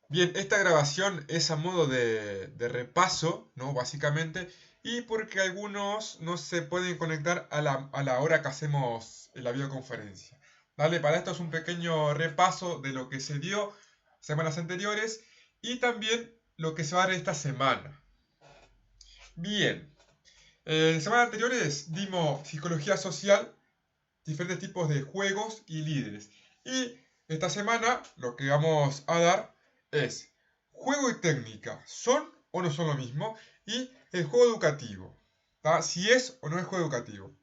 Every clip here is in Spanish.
Bien, esta grabación es a modo de repaso, ¿no? Básicamente, y porque algunos no se pueden conectar a la hora que hacemos la videoconferencia. ¿Vale? Para esto es un pequeño repaso de lo que se dio semanas anteriores y también lo que se va a dar esta semana. Bien, en semanas anteriores dimos psicología social, diferentes tipos de juegos y líderes. Y esta semana lo que vamos a dar es juego y técnica. ¿Son o no son lo mismo? Y el juego educativo. ¿Tá? Si es o no es juego educativo.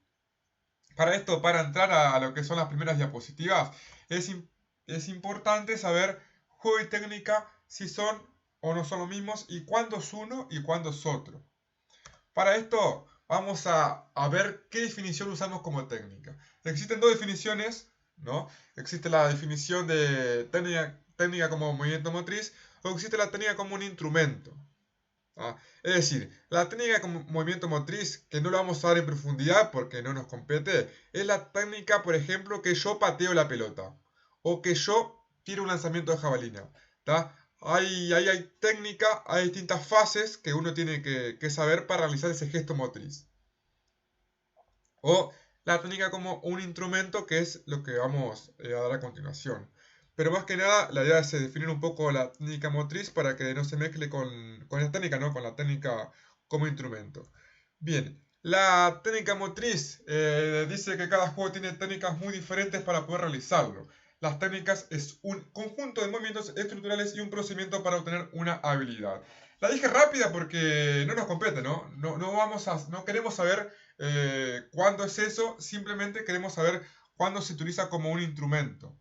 Para esto, para entrar a lo que son las primeras diapositivas, es, es importante saber juego y técnica si son o no son los mismos y cuándo es uno y cuándo es otro. Para esto vamos a ver qué definición usamos como técnica. Existen dos definiciones, ¿no? Existe la definición de técnica como movimiento motriz o existe la técnica como un instrumento. ¿Ah? Es decir, la técnica como movimiento motriz, que no lo vamos a dar en profundidad porque no nos compete, es la técnica, por ejemplo, que yo pateo la pelota o que yo tiro un lanzamiento de jabalina. ¿Tá? Hay técnica, hay distintas fases que uno tiene que saber para realizar ese gesto motriz. O la técnica como un instrumento, que es lo que vamos a dar a continuación. Pero más que nada, la idea es definir un poco la técnica motriz para que no se mezcle con la técnica, ¿no? Con la técnica como instrumento. Bien, la técnica motriz dice que cada juego tiene técnicas muy diferentes para poder realizarlo. Las técnicas es un conjunto de movimientos estructurales y un procedimiento para obtener una habilidad. La dije rápida porque no nos compete, ¿no? No queremos saber cuándo es eso, simplemente queremos saber cuándo se utiliza como un instrumento.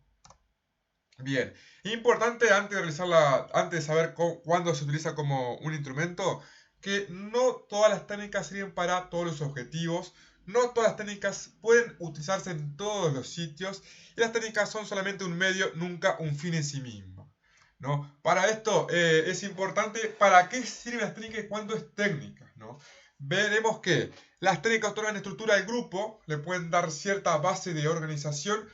Bien, importante antes de saber cuándo se utiliza como un instrumento, que no todas las técnicas sirven para todos los objetivos, no todas las técnicas pueden utilizarse en todos los sitios y las técnicas son solamente un medio, nunca un fin en sí mismo. ¿No? Para esto es importante para qué sirven las técnicas y cuándo es técnica. ¿No? Veremos que las técnicas otorgan estructura al grupo, le pueden dar cierta base de organización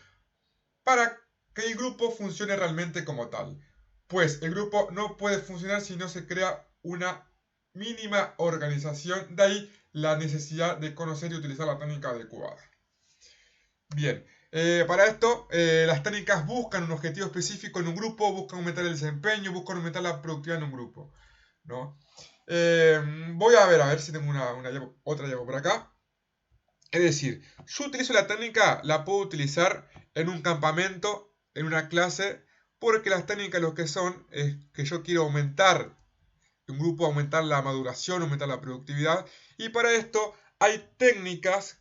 para que el grupo funcione realmente como tal. Pues el grupo no puede funcionar si no se crea una mínima organización, de ahí la necesidad de conocer y utilizar la técnica adecuada. Bien, para esto las técnicas buscan un objetivo específico en un grupo, buscan aumentar el desempeño, buscan aumentar la productividad en un grupo. ¿No? Voy a ver si tengo otra llave por acá. Es decir, yo utilizo la técnica, la puedo utilizar en un campamento, en una clase, porque las técnicas lo que son es que yo quiero aumentar un grupo, aumentar la maduración, aumentar la productividad, y para esto hay técnicas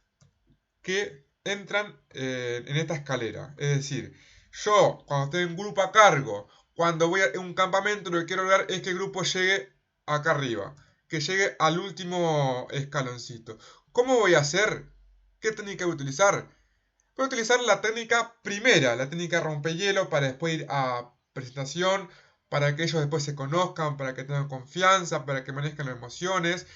que entran en esta escalera. Es decir, yo cuando estoy en un grupo a cargo, cuando voy a un campamento, lo que quiero lograr es que el grupo llegue acá arriba, que llegue al último escaloncito. ¿Cómo voy a hacer? ¿Qué técnica voy a utilizar? Voy a utilizar la técnica primera, la técnica rompehielo, para después ir a presentación, para que ellos después se conozcan, para que tengan confianza, para que manejen las emociones,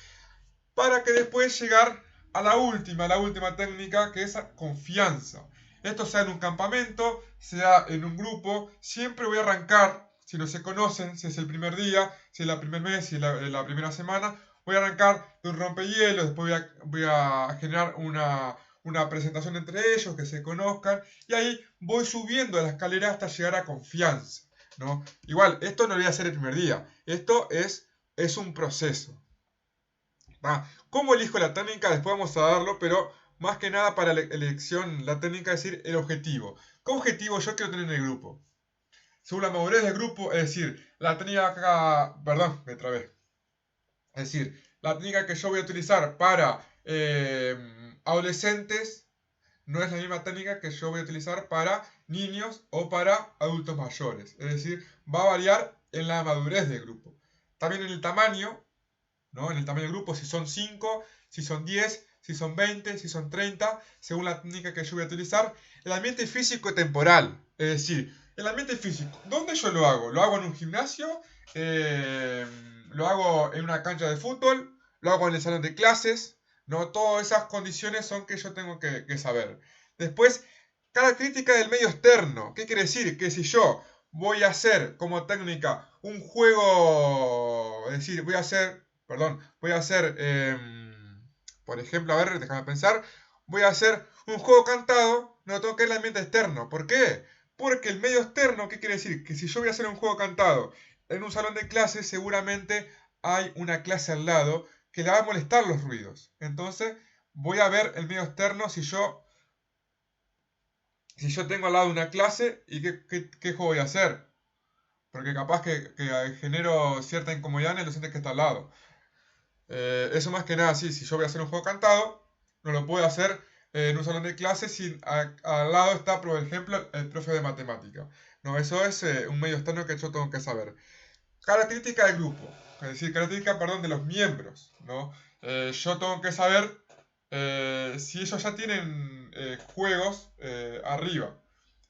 para que después llegar a la última técnica, que es confianza. Esto sea en un campamento, sea en un grupo, siempre voy a arrancar, si no se conocen, si es el primer día, si es el primer mes, si es la primera semana, voy a arrancar de un rompehielos, después voy a generar una presentación entre ellos, que se conozcan, y ahí voy subiendo la escalera hasta llegar a confianza. ¿No? Igual, esto no lo voy a hacer el primer día, esto es un proceso. ¿Cómo elijo la técnica? Después vamos a darlo, pero más que nada para la elección, la técnica es decir el objetivo. ¿Qué objetivo yo quiero tener en el grupo? Según la madurez del grupo, es decir, la técnica, perdón, me trabé. Es decir, la técnica que yo voy a utilizar para adolescentes no es la misma técnica que yo voy a utilizar para niños o para adultos mayores. Es decir, va a variar en la madurez del grupo. También en el tamaño, ¿no? En el tamaño del grupo, si son 5, si son 10, si son 20, si son 30, según la técnica que yo voy a utilizar. El ambiente físico temporal, es decir, el ambiente físico, ¿dónde yo lo hago? ¿Lo hago en un gimnasio? Eh, ¿Lo hago en una cancha de fútbol? ¿Lo hago en el salón de clases? ¿No? Todas esas condiciones son que yo tengo que saber. Después, característica del medio externo. ¿Qué quiere decir? Que si yo voy a hacer como técnica un juego, es decir, voy a hacer, por ejemplo, a ver, déjame pensar, voy a hacer un juego cantado, no tengo que ir al ambiente externo. ¿Por qué? Porque el medio externo, ¿qué quiere decir? Que si yo voy a hacer un juego cantado en un salón de clases, seguramente hay una clase al lado que le va a molestar los ruidos. Entonces, voy a ver el medio externo si yo tengo al lado una clase y qué juego voy a hacer. Porque capaz que genero cierta incomodidad en el docente que está al lado. Eso más que nada, sí, si yo voy a hacer un juego cantado, no lo puedo hacer en un salón de clases si al lado está, por ejemplo, el profe de matemática. No, eso es un medio externo que yo tengo que saber. Característica del grupo, es decir, característica, perdón, de los miembros, ¿no? Yo tengo que saber si ellos ya tienen juegos arriba.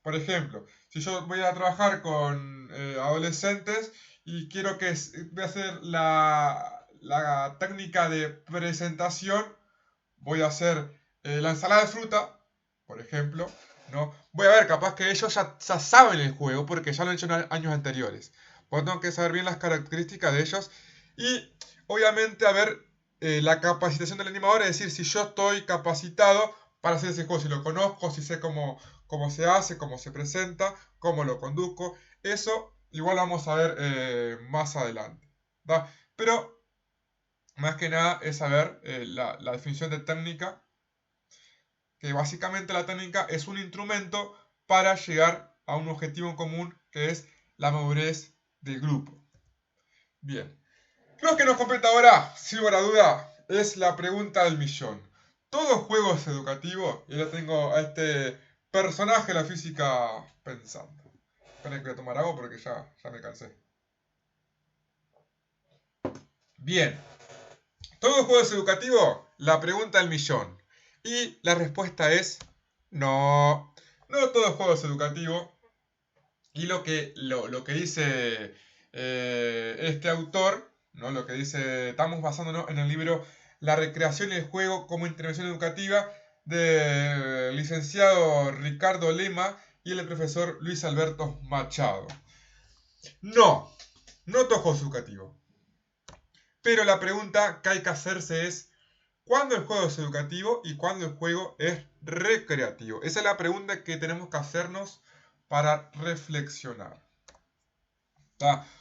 Por ejemplo, si yo voy a trabajar con adolescentes y quiero voy a hacer la técnica de presentación, voy a hacer la ensalada de fruta, por ejemplo, ¿no? Voy a ver, capaz que ellos ya saben el juego porque ya lo han hecho en años anteriores. Pues tengo que saber bien las características de ellos y obviamente a ver la capacitación del animador, es decir, si yo estoy capacitado para hacer ese juego, si lo conozco, si sé cómo se hace, cómo se presenta, cómo lo conduzco. Eso igual lo vamos a ver más adelante. ¿Da? Pero más que nada es saber la definición de técnica, que básicamente la técnica es un instrumento para llegar a un objetivo en común, que es la madurez del grupo. Bien. Lo que nos compete ahora, sin lugar a duda, es la pregunta del millón. ¿Todo juego es educativo? Y ahora tengo a este personaje de la física pensando. Esperen que voy a tomar agua porque ya me cansé. Bien. ¿Todo juego es educativo? La pregunta del millón. Y la respuesta es no. No todo juego es educativo. Y lo que dice este autor, ¿no? Lo que dice, estamos basándonos en el libro La recreación y el juego como intervención educativa del licenciado Ricardo Lema y el profesor Luis Alberto Machado. No, no todo juego es educativo. Pero la pregunta que hay que hacerse es, ¿cuándo el juego es educativo y cuándo el juego es recreativo? Esa es la pregunta que tenemos que hacernos para reflexionar.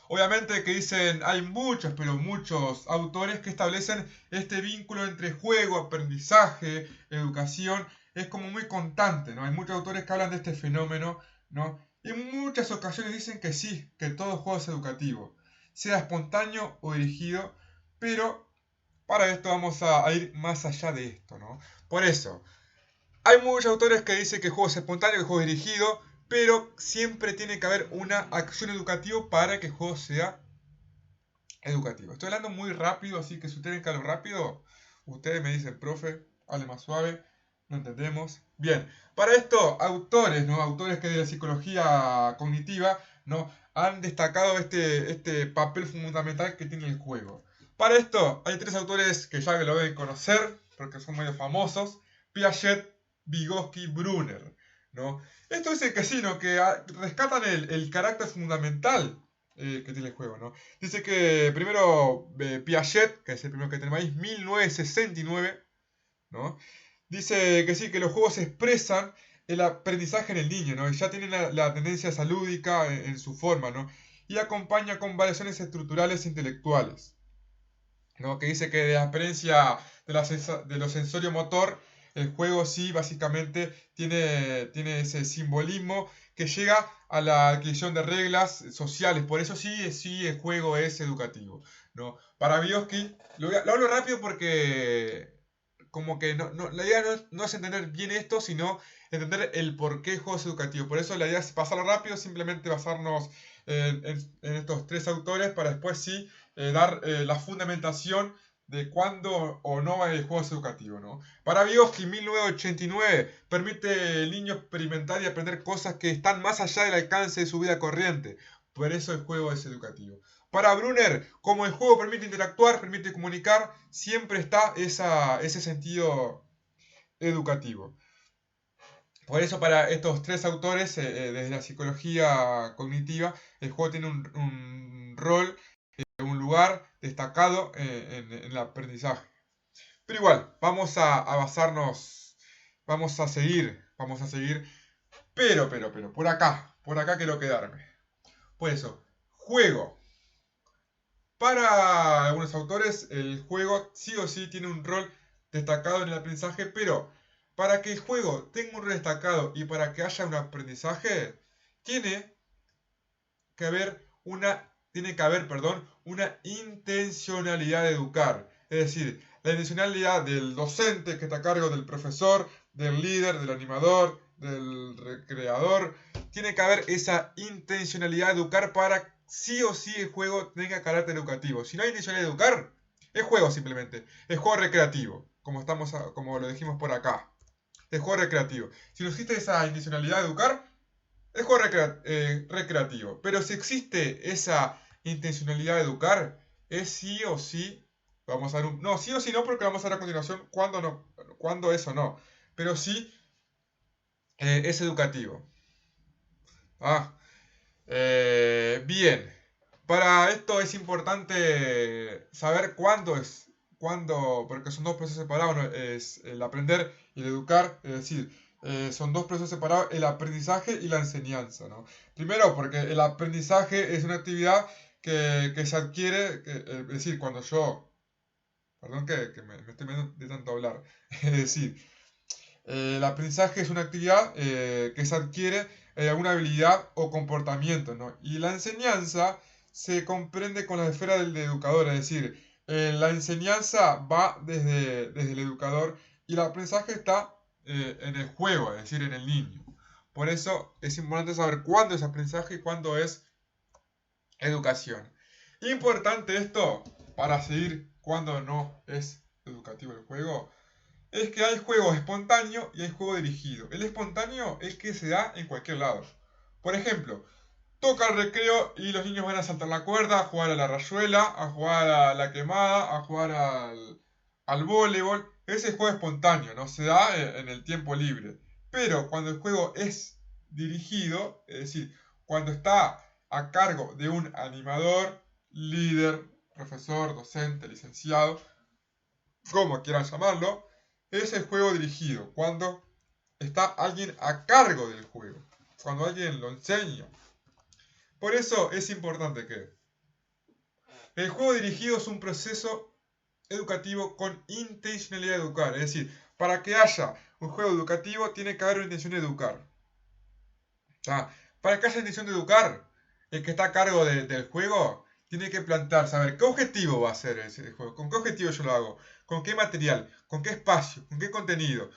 Obviamente que dicen, hay muchos, pero muchos autores que establecen este vínculo entre juego, aprendizaje, educación, es como muy constante, ¿no? Hay muchos autores que hablan de este fenómeno, ¿no? Y en muchas ocasiones dicen que sí, que todo juego es educativo, sea espontáneo o dirigido, pero para esto vamos a ir más allá de esto, ¿no? Por eso, hay muchos autores que dicen que el juego es espontáneo, que el juego es dirigido, pero siempre tiene que haber una acción educativa para que el juego sea educativo. Estoy hablando muy rápido, así que si ustedes tienen que hablar rápido, ustedes me dicen, profe, hable más suave, no entendemos. Bien, para esto, autores, ¿no? Autores que de la psicología cognitiva, ¿no? Han destacado este papel fundamental que tiene el juego. Para esto, hay tres autores que ya lo deben conocer, porque son medio famosos: Piaget, Vygotsky, Brunner, ¿no? Esto dice que sí, ¿no? Que rescatan el carácter fundamental que tiene el juego, ¿no? Dice que primero Piaget, que es el primero que tenemos ahí, 1969, ¿no? Dice que sí, que los juegos expresan el aprendizaje en el niño, ¿no? Y ya tienen la tendencia salúdica en su forma, ¿no? Y acompaña con variaciones estructurales e intelectuales, ¿no? Que dice que de la experiencia de lo sensorio motor, el juego sí básicamente tiene ese simbolismo que llega a la adquisición de reglas sociales. Por eso sí el juego es educativo, ¿no? Para Vygotsky, lo hablo rápido porque como que la idea no es entender bien esto, sino entender el por qué el juego es educativo. Por eso la idea es pasarlo rápido, simplemente basarnos en estos tres autores para después sí dar la fundamentación de cuándo o no el juego es educativo, ¿no? Para Vygotsky, 1989, permite al niño experimentar y aprender cosas que están más allá del alcance de su vida corriente. Por eso el juego es educativo. Para Brunner, como el juego permite interactuar, permite comunicar, siempre está ese sentido educativo. Por eso para estos tres autores, desde la psicología cognitiva, el juego tiene un rol, un lugar destacado en el aprendizaje. Pero igual, vamos a basarnos, vamos a seguir, pero, por acá quiero quedarme. Por eso, juego. Para algunos autores, el juego sí o sí tiene un rol destacado en el aprendizaje, pero para que el juego tenga un rol destacado y para que haya un aprendizaje, tiene tiene que haber, perdón, una intencionalidad de educar. Es decir, la intencionalidad del docente que está a cargo del profesor, del líder, del animador, del recreador. Tiene que haber esa intencionalidad de educar para sí o sí el juego tenga carácter educativo. Si no hay intencionalidad de educar, es juego simplemente. Es juego recreativo, como lo dijimos por acá. Es juego recreativo. Si no existe esa intencionalidad de educar, es juego recreativo. Pero si existe esa intencionalidad de educar, es sí o sí. Vamos a ver no, sí o sí no, porque vamos a ver a continuación cuándo no, cuándo eso no. Pero sí es educativo. Ah, bien. Para esto es importante saber porque son dos procesos separados, ¿no? Es el aprender y el educar, es decir, son dos procesos separados, el aprendizaje y la enseñanza, ¿no? Primero, porque el aprendizaje es una actividad que se adquiere, es decir, cuando yo, perdón que me estoy viendo de tanto hablar, es decir, el aprendizaje es una actividad que se adquiere alguna habilidad o comportamiento, ¿no? Y la enseñanza se comprende con la esfera del educador, es decir, la enseñanza va desde el educador y el aprendizaje está en el juego, es decir, en el niño. Por eso es importante saber cuándo es aprendizaje y cuándo es educación. Importante esto para seguir cuándo no es educativo el juego es que hay juego espontáneo y hay juego dirigido. El espontáneo es que se da en cualquier lado. Por ejemplo, toca el recreo y los niños van a saltar la cuerda, a jugar a la rayuela, a jugar a la quemada, a jugar al voleibol. Ese juego espontáneo, no se da en el tiempo libre. Pero cuando el juego es dirigido, es decir, cuando está a cargo de un animador, líder, profesor, docente, licenciado, como quieran llamarlo, es el juego dirigido, cuando está alguien a cargo del juego, cuando alguien lo enseña. Por eso es importante que el juego dirigido es un proceso educativo con intencionalidad de educar. Es decir, para que haya un juego educativo tiene que haber una intención de educar. ¿Tá? Para que haya intención de educar, el que está a cargo del juego tiene que plantear, saber qué objetivo va a ser ese juego, con qué objetivo yo lo hago, con qué material, con qué espacio, con qué contenido.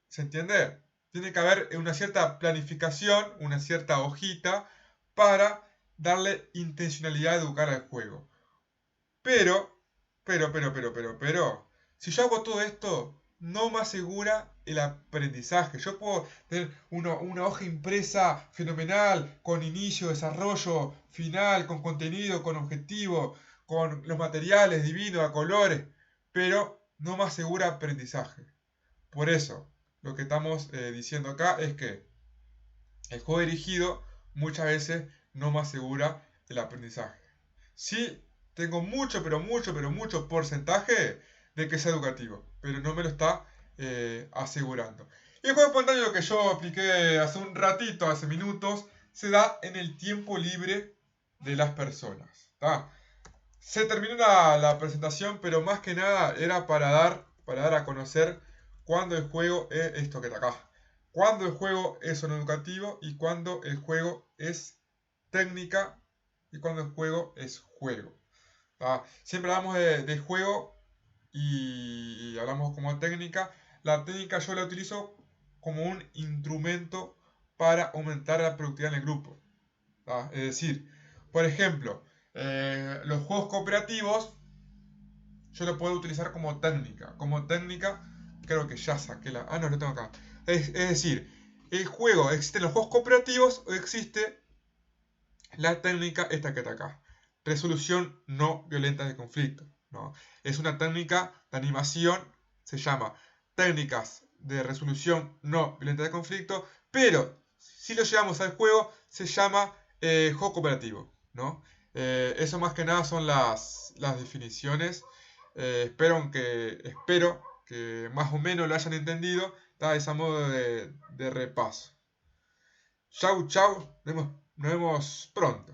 ¿Se entiende? Tiene que haber una cierta planificación, una cierta hojita para darle intencionalidad a educar al juego. Pero, si yo hago todo esto, no me asegura el aprendizaje. Yo puedo tener una hoja impresa fenomenal, con inicio, desarrollo, final, con contenido, con objetivo, con los materiales divinos, a colores, pero no me asegura aprendizaje. Por eso, lo que estamos diciendo acá es que el juego dirigido muchas veces no me asegura el aprendizaje. Sí, tengo mucho porcentaje de que sea educativo, pero no me lo está asegurando. Y el juego espontáneo que yo apliqué hace un ratito, hace minutos, se da en el tiempo libre de las personas. ¿Tá? Se terminó la presentación, pero más que nada era para dar a conocer cuándo el juego es esto que está acá. Cuándo el juego es un educativo y cuándo el juego es técnica y cuándo el juego es juego. Siempre hablamos de juego y hablamos como técnica. La técnica yo la utilizo como un instrumento para aumentar la productividad en el grupo. Es decir, por ejemplo, los juegos cooperativos yo lo puedo utilizar como técnica. Como técnica, creo que ya saqué la... Ah, no, lo tengo acá. Es decir, existen los juegos cooperativos o existe la técnica esta que está acá. Resolución no violenta de conflicto. ¿No? Es una técnica de animación, se llama técnicas de resolución no violenta de conflicto, pero si lo llevamos al juego se llama juego cooperativo, ¿no? Eso más que nada son las definiciones. Espero que más o menos lo hayan entendido. Da ese modo de repaso. Chau, chau. Nos vemos pronto.